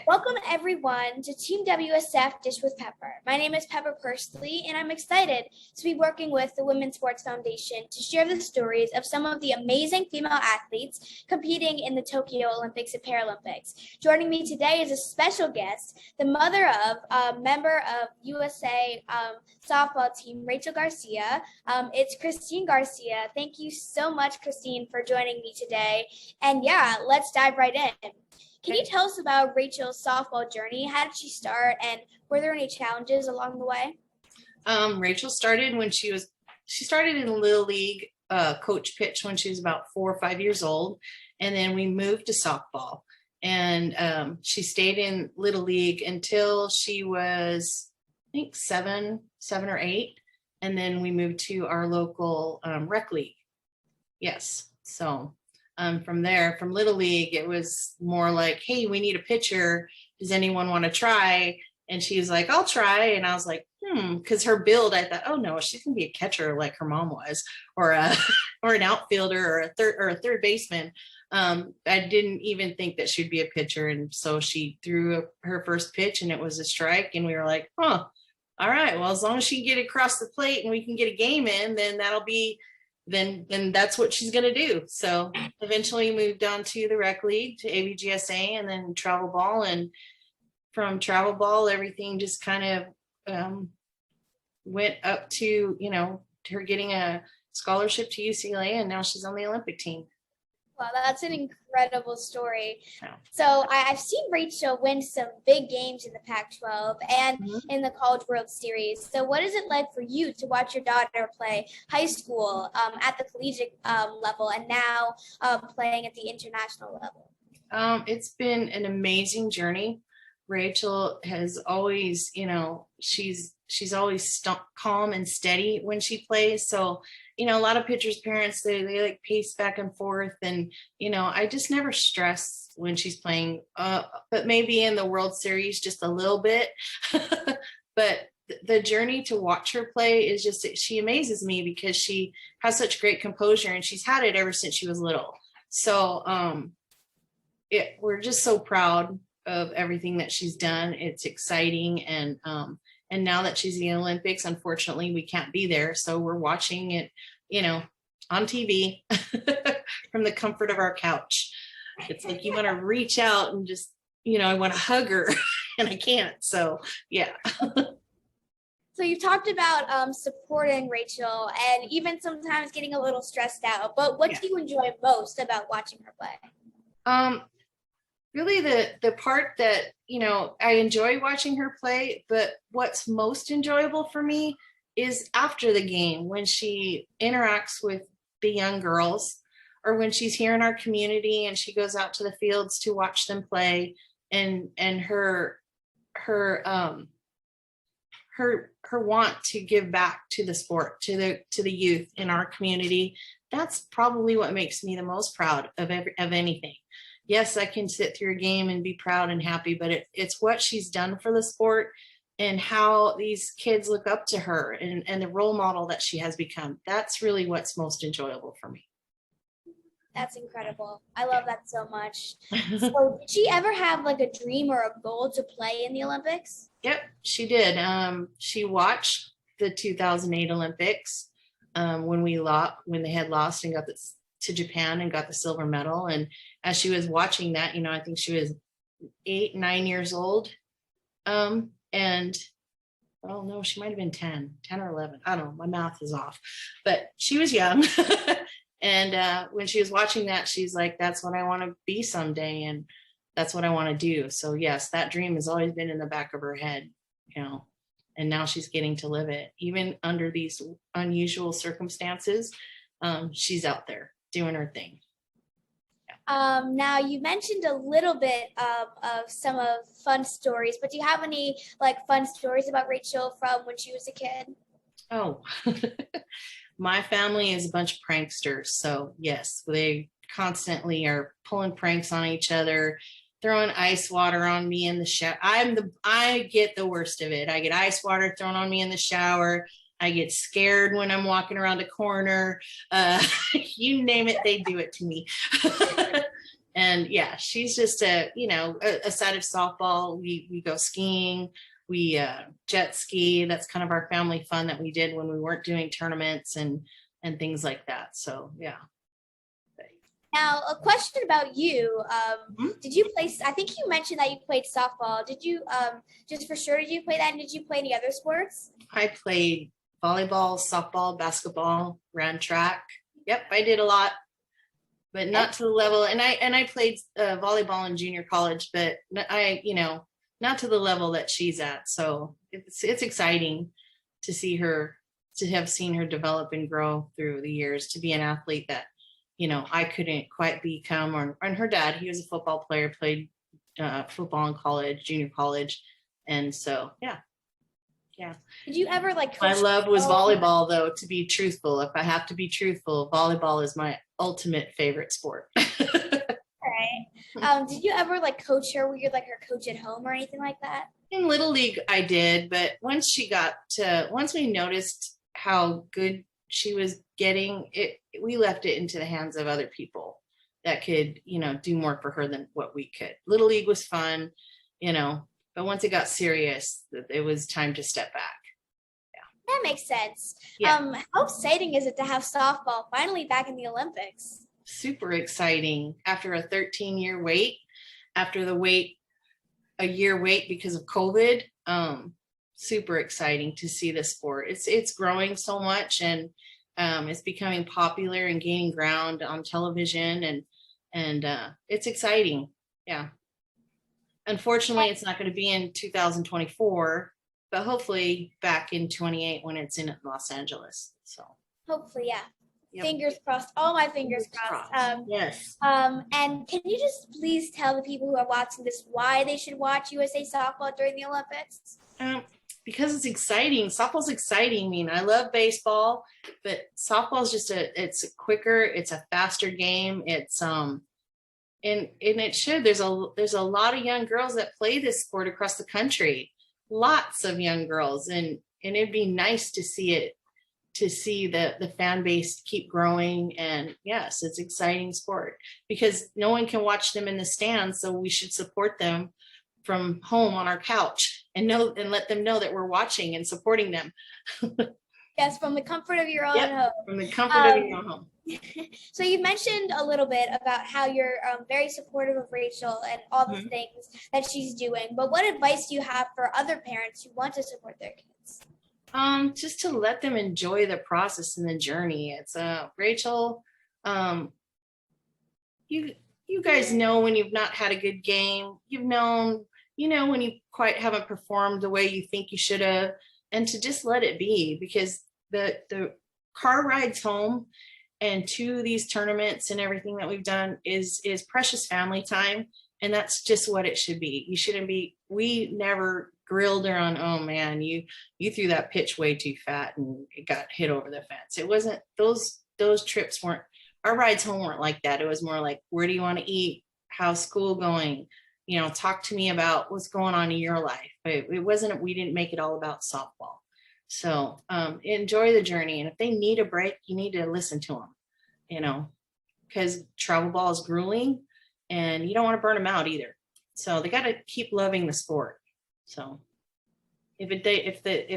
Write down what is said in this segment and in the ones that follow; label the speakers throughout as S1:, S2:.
S1: Welcome everyone to Team WSF Dish with Pepper. My name is Pepper Pursley and I'm excited to be working with the Women's Sports Foundation to share the stories of some of the amazing female athletes competing in the Tokyo Olympics and Paralympics. Joining me today is a special guest, the mother of a member of USA softball team, Rachel Garcia. It's Christine Garcia. Thank you so much, Christine, for joining me today. And yeah, let's dive right in. Can you tell us about Rachel's softball journey? How did she start, and were there any challenges along the way?
S2: Rachel started when she started in Little League coach pitch when she was about 4 or 5 years old, and then we moved to softball. And she stayed in Little League until she was, I think, seven or 8, and then we moved to our local rec league. Yes, so. From there, from Little League, it was more like, hey, we need a pitcher. Does anyone want to try? And she was like, I'll try. And I was like, because her build, I thought, oh no, she's gonna be a catcher like her mom was, or an outfielder, or a third baseman. I didn't even think that she'd be a pitcher. And so she threw her first pitch and it was a strike. And we were like, all right, well, as long as she can get across the plate and we can get a game in, then that'll be then that's what she's going to do. So eventually moved on to the rec league, to ABGSA, and then travel ball. And from travel ball, everything just kind of went up to, her getting a scholarship to UCLA, and now she's on the Olympic team.
S1: Wow, that's an incredible story.
S2: Yeah.
S1: So I've seen Rachel win some big games in the Pac-12 and in the College World Series. So what is it like for you to watch your daughter play high school at the collegiate level and now playing at the international level?
S2: It's been an amazing journey. Rachel has always, she's always calm and steady when she plays. So, a lot of pitchers' parents, they like pace back and forth. And, I just never stress when she's playing, but maybe in the World Series just a little bit. But the journey to watch her play is just, she amazes me because she has such great composure, and she's had it ever since she was little. So we're just so proud of everything that she's done. It's exciting. And now that she's in the Olympics, unfortunately, we can't be there. So we're watching it, on TV from the comfort of our couch. It's like you want to reach out and just, I want to hug her and I can't. So, yeah.
S1: So you've talked about supporting Rachel and even sometimes getting a little stressed out. But what do you enjoy most about watching her play?
S2: Really the part that, I enjoy watching her play, but what's most enjoyable for me is after the game, when she interacts with the young girls, or when she's here in our community and she goes out to the fields to watch them play, and her want to give back to the sport, to the youth in our community. That's probably what makes me the most proud of anything. Yes, I can sit through a game and be proud and happy, but it's what she's done for the sport and how these kids look up to her and the role model that she has become. That's really what's most enjoyable for me.
S1: That's incredible. I love that so much. So did she ever have like a dream or a goal to play in the Olympics?
S2: Yep, she did. She watched the 2008 Olympics when they had lost and got to Japan and got the silver medal. And as she was watching that, I think she was 8, 9 years old. And oh no, she might've been 10 or 11. I don't know. My math is off, but she was young. And when she was watching that, she's like, that's what I want to be someday. And that's what I want to do. So yes, that dream has always been in the back of her head, and now she's getting to live it. Even under these unusual circumstances, she's out there doing her thing.
S1: Now you mentioned a little bit of some of fun stories, but do you have any fun stories about Rachel from when she was a kid?
S2: Oh, my family is a bunch of pranksters. So yes, they constantly are pulling pranks on each other, throwing ice water on me in the shower. I get the worst of it. I get ice water thrown on me in the shower. I get scared when I'm walking around a corner. You name it, they do it to me. And yeah, she's just aside of softball, we go skiing, we jet ski. That's kind of our family fun that we did when we weren't doing tournaments and things like that. So yeah.
S1: Now, a question about you.
S2: Mhm.
S1: Did you play? I think you mentioned that you played softball. Did you, just for sure, did you play that? And did you play any other sports?
S2: I played volleyball, softball, basketball, ran track. Yep, I did a lot, but not to the level. And I played volleyball in junior college, but not to the level that she's at. So it's exciting to see her, to have seen her develop and grow through the years, to be an athlete that I couldn't quite become. And her dad, he was a football player, played football in college, junior college, and so yeah.
S1: Did you ever like
S2: My
S1: coach?
S2: love was volleyball, though, to be truthful. If I have to be truthful, volleyball is my ultimate favorite sport.
S1: Right. Did you ever like coach her? Were you like her coach at home or anything like that?
S2: In Little League, I did, but once we noticed how good she was getting, we left it into the hands of other people that could, do more for her than what we could. Little League was fun, but once it got serious, it was time to step back.
S1: That makes sense.
S2: Yeah.
S1: How exciting is it to have softball finally back in the Olympics?
S2: Super exciting after a 13-year wait, after a year wait because of COVID. Super exciting to see the sport. It's growing so much, and it's becoming popular and gaining ground on television, and it's exciting. Yeah. Unfortunately, it's not going to be in 2024, but hopefully back in 28 when it's in Los Angeles. So
S1: hopefully, yeah.
S2: Yep.
S1: Fingers crossed. All my fingers crossed.
S2: Yes.
S1: And can you just please tell the people who are watching this why they should watch USA softball during the Olympics?
S2: Because it's exciting. Softball's exciting. I mean, I love baseball, but softball is just it's quicker, it's a faster game. It's and it should. There's a lot of young girls that play this sport across the country. Lots of young girls, and it'd be nice to see it, to see the fan base keep growing. And yes, it's exciting sport because no one can watch them in the stands, so we should support them from home on our couch and let them know that we're watching and supporting them.
S1: Yes, from the comfort of your own home.
S2: From the comfort of your own home.
S1: So you mentioned a little bit about how you're very supportive of Rachel and all the things that she's doing, but what advice do you have for other parents who want to support their kids?
S2: Just to let them enjoy the process and the journey. It's Rachel, you guys know when you've not had a good game. You've known, when you quite haven't performed the way you think you should have, and to just let it be, because the car rides home and to these tournaments and everything that we've done is precious family time, and that's just what it should be. You shouldn't be. We never grilled her on, oh man, you threw that pitch way too fat and it got hit over the fence. It wasn't, those trips weren't, our rides home weren't like that. It was more like, where do you want to eat? How's school going? Talk to me about what's going on in your life. But it wasn't, we didn't make it all about softball. So enjoy the journey. And if they need a break, you need to listen to them, because travel ball is grueling and you don't want to burn them out either. So they got to keep loving the sport. So if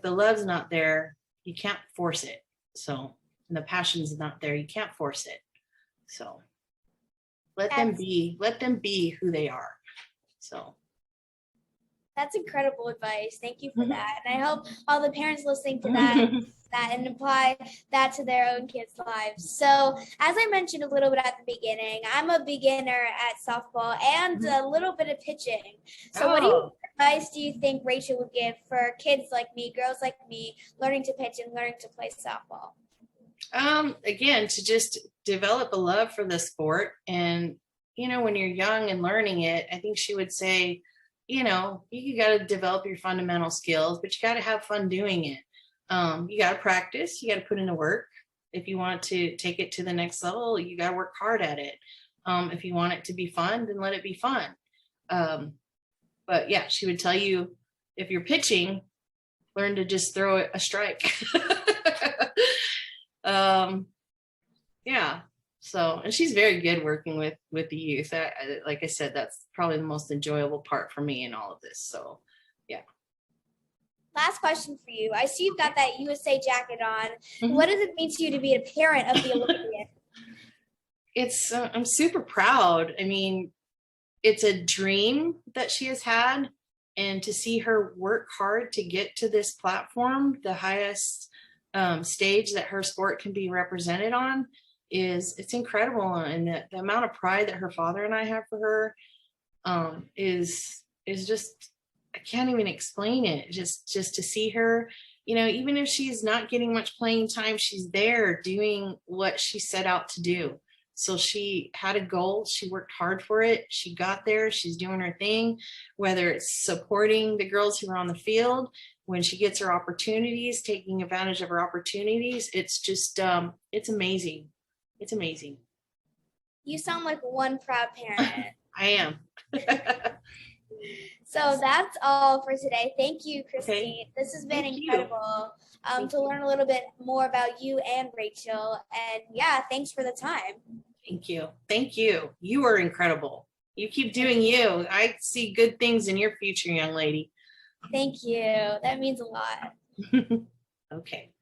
S2: the love's not there, you can't force it. So, and the passion's not there, you can't force it. So let them be who they are. So
S1: that's incredible advice. Thank you for that. And I hope all the parents listening to that and apply that to their own kids' lives. So as I mentioned a little bit at the beginning, I'm a beginner at softball and a little bit of pitching. So what advice do you think Rachel would give for kids like me, girls like me, learning to pitch and learning to play softball?
S2: Again, to just develop a love for the sport. And, when you're young and learning it, I think she would say, you got to develop your fundamental skills, but you got to have fun doing it. You got to practice, you got to put in the work. If you want to take it to the next level, you got to work hard at it. If you want it to be fun, then let it be fun. But yeah, she would tell you, if you're pitching, learn to just throw it a strike. Yeah. So, and she's very good working with the youth. Like I said, that's probably the most enjoyable part for me in all of this. So, yeah.
S1: Last question for you. I see you've got that USA jacket on.
S2: Mhm.
S1: What does it mean to you to be a parent of the Olympian?
S2: It's I'm super proud. I mean, it's a dream that she has had, and to see her work hard to get to this platform, the highest stage that her sport can be represented on, it's incredible. And the amount of pride that her father and I have for her is just, I can't even explain it. Just to see her, even if she's not getting much playing time, she's there doing what she set out to do. So she had a goal, she worked hard for it, she got there, she's doing her thing, whether it's supporting the girls who are on the field, when she gets her opportunities, taking advantage of her opportunities. It's just it's amazing. It's amazing.
S1: You sound like one proud parent.
S2: I am.
S1: So that's all for today. Thank you, Christine.
S2: Okay.
S1: This has been
S2: Thank you.
S1: incredible to learn a little bit more about you and Rachel. And yeah, thanks for the time.
S2: Thank you. Thank you. You are incredible. You keep doing you. I see good things in your future, young lady.
S1: Thank you. That means a lot.
S2: Okay.